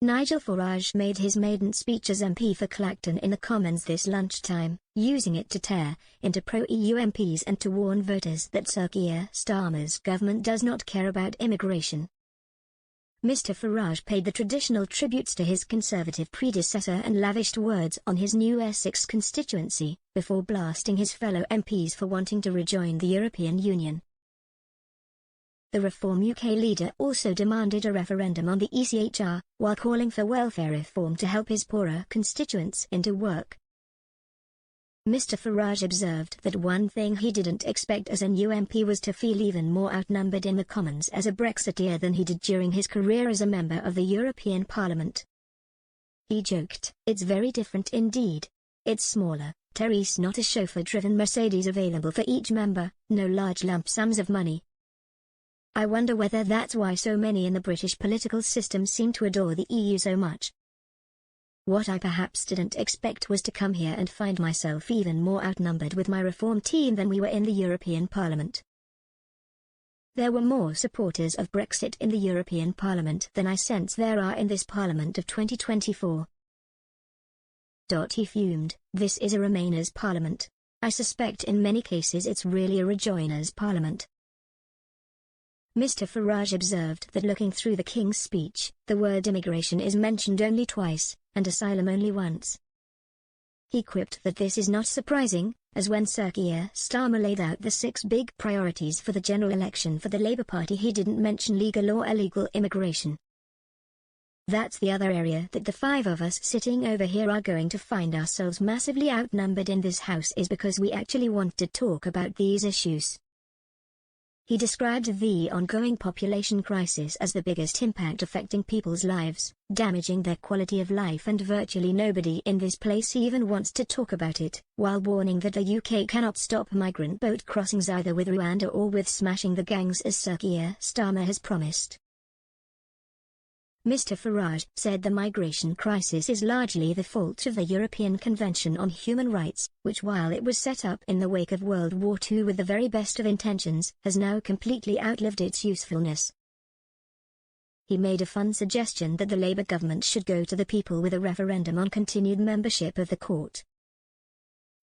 Nigel Farage made his maiden speech as MP for Clacton in the Commons this lunchtime, using it to tear into pro-EU MPs and to warn voters that Sir Keir Starmer's government does not care about immigration. Mr Farage paid the traditional tributes to his Conservative predecessor and lavished words on his new Essex constituency, before blasting his fellow MPs for wanting to rejoin the European Union. The Reform UK leader also demanded a referendum on the ECHR, while calling for welfare reform to help his poorer constituents into work. Mr Farage observed that one thing he didn't expect as a new MP was to feel even more outnumbered in the Commons as a Brexiteer than he did during his career as a member of the European Parliament. He joked, "It's very different indeed. It's smaller, Terry's not a chauffeur-driven Mercedes available for each member, no large lump sums of money. I wonder whether that's why so many in the British political system seem to adore the EU so much. What I perhaps didn't expect was to come here and find myself even more outnumbered with my reform team than we were in the European Parliament. There were more supporters of Brexit in the European Parliament than I sense there are in this Parliament of 2024. He fumed, "This is a Remainers' Parliament. I suspect in many cases it's really a Rejoiners' Parliament." Mr Farage observed that looking through the King's speech, the word immigration is mentioned only twice, and asylum only once. He quipped that this is not surprising, as when Sir Keir Starmer laid out the 6 big priorities for the general election for the Labour Party he didn't mention legal or illegal immigration. That's the other area that the 5 of us sitting over here are going to find ourselves massively outnumbered in this House is because we actually want to talk about these issues. He described the ongoing population crisis as the biggest impact affecting people's lives, damaging their quality of life, and virtually nobody in this place even wants to talk about it, while warning that the UK cannot stop migrant boat crossings either with Rwanda or with smashing the gangs as Sir Keir Starmer has promised. Mr Farage said the migration crisis is largely the fault of the European Convention on Human Rights, which while it was set up in the wake of World War II with the very best of intentions, has now completely outlived its usefulness. He made a fun suggestion that the Labour government should go to the people with a referendum on continued membership of the court.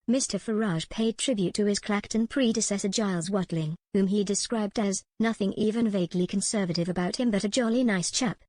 Mr Farage paid tribute to his Clacton predecessor Giles Watling, whom he described as, "nothing even vaguely conservative about him but a jolly nice chap."